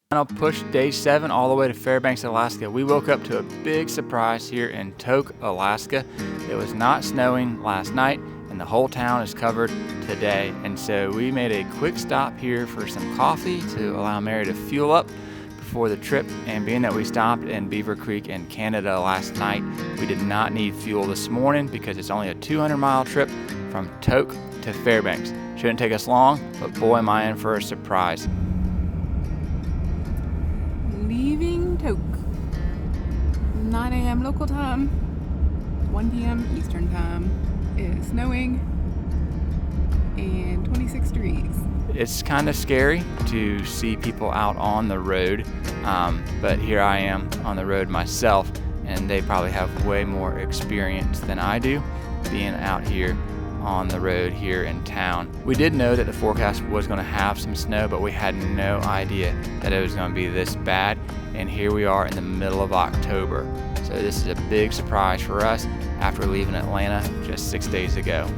Final push day 7 all the way to Fairbanks, Alaska. We woke up to a big surprise here in Tok, Alaska. It was not snowing last night and the whole town is covered today. And so we made a quick stop here for some coffee to allow Mary to fuel up before the trip. And being that we stopped in Beaver Creek in Canada last night, we did not need fuel this morning because it's only a 200-mile trip from Tok to Fairbanks. Shouldn't take us long, but boy am I in for a surprise. Leaving Tok, 9 a.m. local time, 1 p.m. Eastern time. It is snowing and 26 degrees. It's kind of scary to see people out on the road, but here I am on the road myself, and they probably have way more experience than I do being out here on the road here in town. We did know that the forecast was going to have some snow, but we had no idea that it was going to be this bad, and here we are in the middle of October. So this is a big surprise for us after leaving Atlanta just 6 days ago.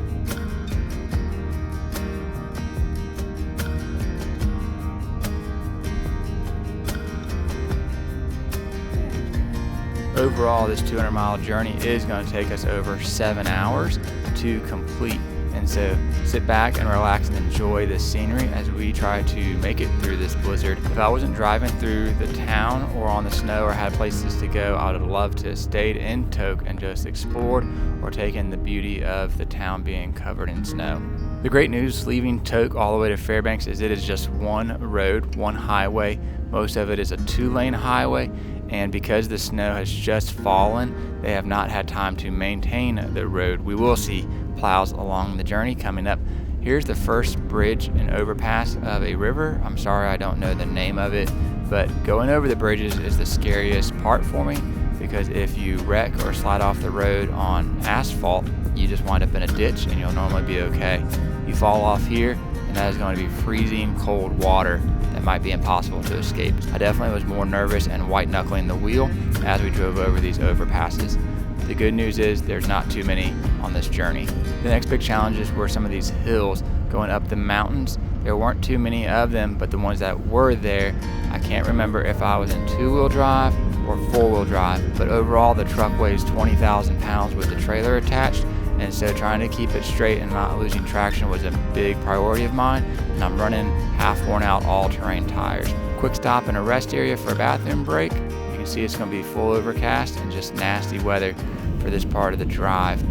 Overall, this 200-mile journey is going to take us over 7 hours to complete. And so sit back and relax and enjoy the scenery as we try to make it through this blizzard. If I wasn't driving through the town or on the snow or had places to go, I would have loved to have stayed in Tok and just explored or taken the beauty of the town being covered in snow. The great news leaving Tok all the way to Fairbanks is it is just one road, one highway. Most of it is a 2-lane highway, and because the snow has just fallen, they have not had time to maintain the road. We will see plows along the journey coming up. Here's the first bridge and overpass of a river. I'm sorry I don't know the name of it, but going over the bridges is the scariest part for me, because if you wreck or slide off the road on asphalt, you just wind up in a ditch and you'll normally be okay. You fall off here and that is going to be freezing cold water that might be impossible to escape. I definitely was more nervous and white knuckling the wheel as we drove over these overpasses. The good news is there's not too many on this journey. The next big challenges were some of these hills going up the mountains. There weren't too many of them, but the ones that were there, I can't remember if I was in 2-wheel drive or 4-wheel drive, but overall the truck weighs 20,000 pounds with the trailer attached, and so trying to keep it straight and not losing traction was a big priority of mine, and I'm running half worn out all-terrain tires. Quick stop in a rest area for a bathroom break. You can see it's going to be full overcast and just nasty weather for this part of the drive.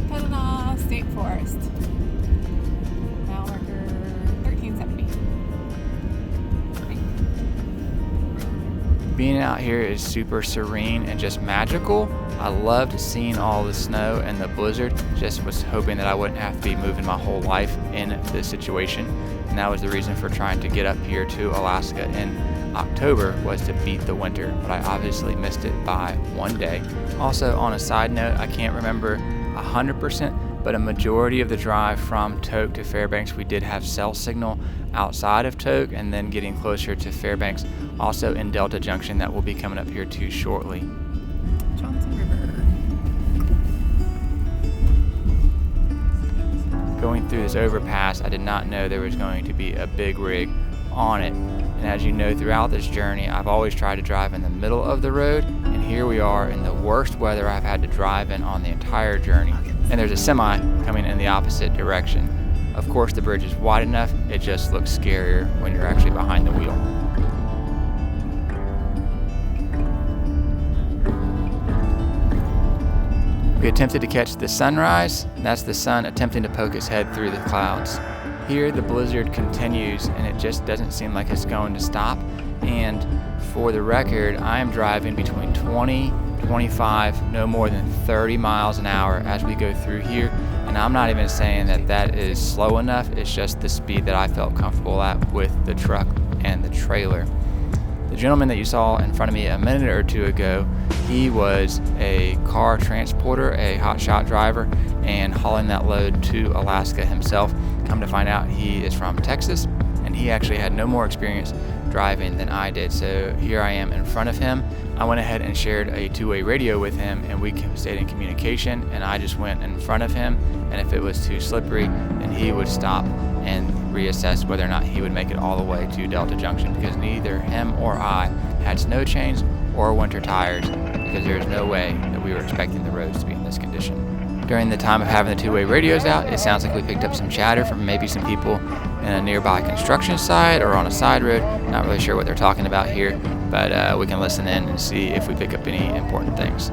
Tanana State Forest. Mile marker 1370. Being out here is super serene and just magical. I loved seeing all the snow and the blizzard. Just was hoping that I wouldn't have to be moving my whole life in this situation. And that was the reason for trying to get up here to Alaska in October, was to beat the winter. But I obviously missed it by 1 day. Also, on a side note, I can't remember 100%, but a majority of the drive from Tok to Fairbanks, we did have cell signal outside of Tok, and then getting closer to Fairbanks, also in Delta Junction, that will be coming up here too shortly. Johnson River. Going through this overpass, I did not know there was going to be a big rig on it. And as you know, throughout this journey, I've always tried to drive in the middle of the road, and here we are in the worst weather I've had to drive in on the entire journey. And there's a semi coming in the opposite direction. Of course, the bridge is wide enough, it just looks scarier when you're actually behind the wheel. We attempted to catch the sunrise. That's the sun attempting to poke its head through the clouds. Here the blizzard continues and it just doesn't seem like it's going to stop. And for the record, I am driving between 20, 25, no more than 30 miles an hour as we go through here. And I'm not even saying that that is slow enough, it's just the speed that I felt comfortable at with the truck and the trailer. The gentleman that you saw in front of me a minute or two ago, he was a car transporter, a hotshot driver, and hauling that load to Alaska himself. Come to find out, he is from Texas, and he actually had no more experience driving than I did. So here I am in front of him. I went ahead and shared a 2-way radio with him, and we stayed in communication, and I just went in front of him, and if it was too slippery, then he would stop and reassess whether or not he would make it all the way to Delta Junction, because neither him or I had snow chains or winter tires, because there's no way that we were expecting the roads to be in this condition. During the time of having the two-way radios out, it sounds like we picked up some chatter from maybe some people in a nearby construction site or on a side road. Not really sure what they're talking about here, but we can listen in and see if we pick up any important things.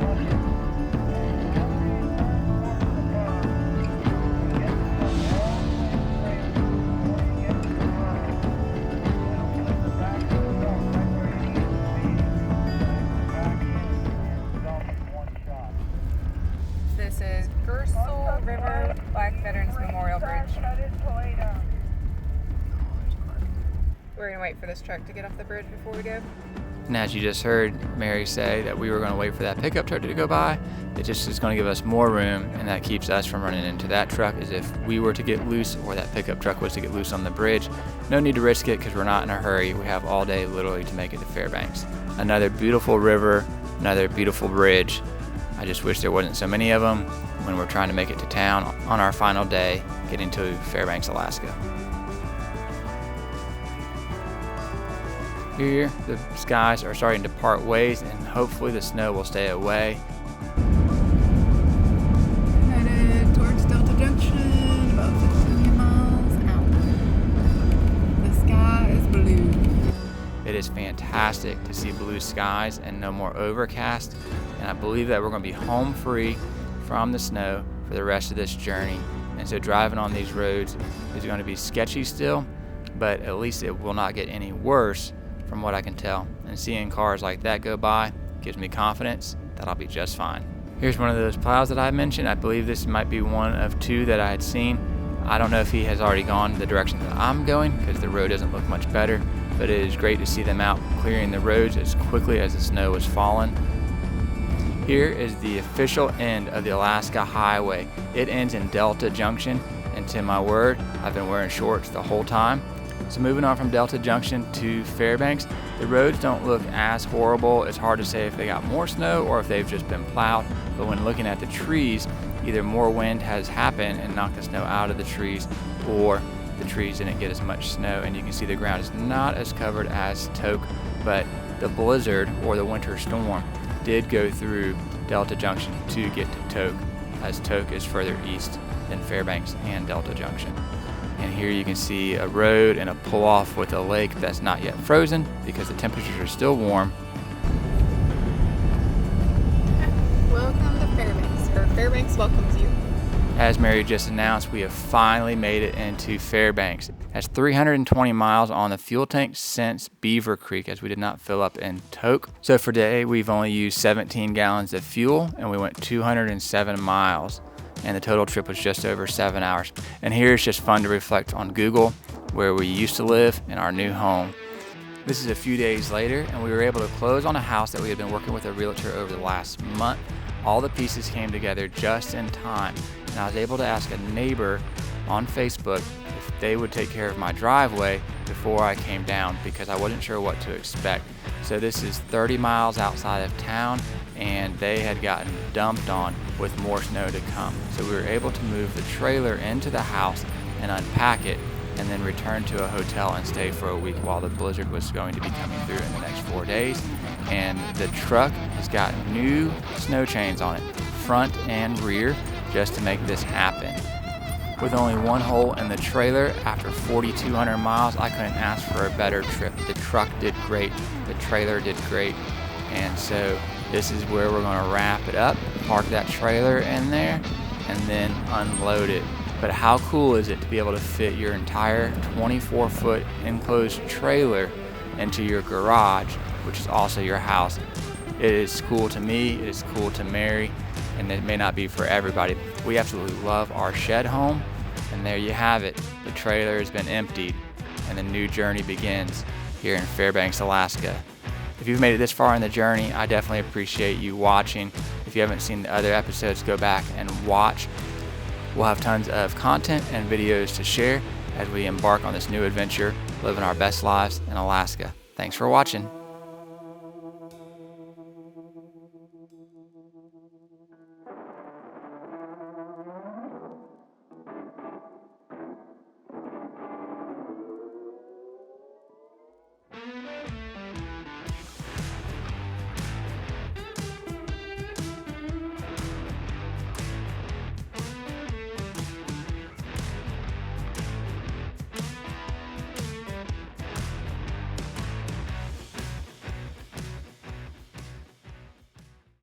This is Gerstle River Black Veterans Memorial Bridge. We're gonna wait for this truck to get off the bridge before we go. And as you just heard Mary say that we were going to wait for that pickup truck to go by, it just is going to give us more room, and that keeps us from running into that truck. As if we were to get loose or that pickup truck was to get loose on the bridge, no need to risk it because we're not in a hurry. We have all day literally to make it to Fairbanks. Another beautiful river, another beautiful bridge. I just wish there wasn't so many of them when we're trying to make it to town on our final day getting to Fairbanks, Alaska. Here, the skies are starting to part ways, and hopefully the snow will stay away. Headed towards Delta Junction, about 15 miles out. The sky is blue. It is fantastic to see blue skies and no more overcast, and I believe that we're going to be home free from the snow for the rest of this journey. And so driving on these roads is going to be sketchy still, but at least it will not get any worse from what I can tell. And seeing cars like that go by gives me confidence that I'll be just fine. Here's one of those plows that I mentioned. I believe this might be one of two that I had seen. I don't know if he has already gone the direction that I'm going because the road doesn't look much better, but it is great to see them out clearing the roads as quickly as the snow is falling. Here is the official end of the Alaska Highway. It ends in Delta Junction, and to my word, I've been wearing shorts the whole time. So moving on from Delta Junction to Fairbanks, the roads don't look as horrible. It's hard to say if they got more snow or if they've just been plowed, but when looking at the trees, either more wind has happened and knocked the snow out of the trees, or the trees didn't get as much snow, and you can see the ground is not as covered as Tok, but the blizzard or the winter storm did go through Delta Junction to get to Tok, as Tok is further east than Fairbanks and Delta Junction. And here you can see a road and a pull-off with a lake that's not yet frozen because the temperatures are still warm. Welcome to Fairbanks, or Fairbanks welcomes you. As Mary just announced, we have finally made it into Fairbanks. That's 320 miles on the fuel tank since Beaver Creek, as we did not fill up in Tok. So for today, we've only used 17 gallons of fuel, and we went 207 miles. And the total trip was just over 7 hours. And here it's just fun to reflect on Google, where we used to live, in our new home. This is a few days later, and we were able to close on a house that we had been working with a realtor over the last month. All the pieces came together just in time, and I was able to ask a neighbor on Facebook if they would take care of my driveway before I came down, because I wasn't sure what to expect. So this is 30 miles outside of town, and they had gotten dumped on with more snow to come. So we were able to move the trailer into the house and unpack it, and then return to a hotel and stay for a week while the blizzard was going to be coming through in the next 4 days. And the truck has got new snow chains on it, front and rear, just to make this happen. With only one hole in the trailer, after 4,200 miles, I couldn't ask for a better trip. The truck did great, the trailer did great, and so this is where we're going to wrap it up, park that trailer in there, and then unload it. But how cool is it to be able to fit your entire 24-foot enclosed trailer into your garage, which is also your house? It is cool to me, it is cool to Mary, and it may not be for everybody. We absolutely love our shed home, and there you have it. The trailer has been emptied, and the new journey begins here in Fairbanks, Alaska. If you've made it this far in the journey, I definitely appreciate you watching. If you haven't seen the other episodes, go back and watch. We'll have tons of content and videos to share as we embark on this new adventure, living our best lives in Alaska. Thanks for watching.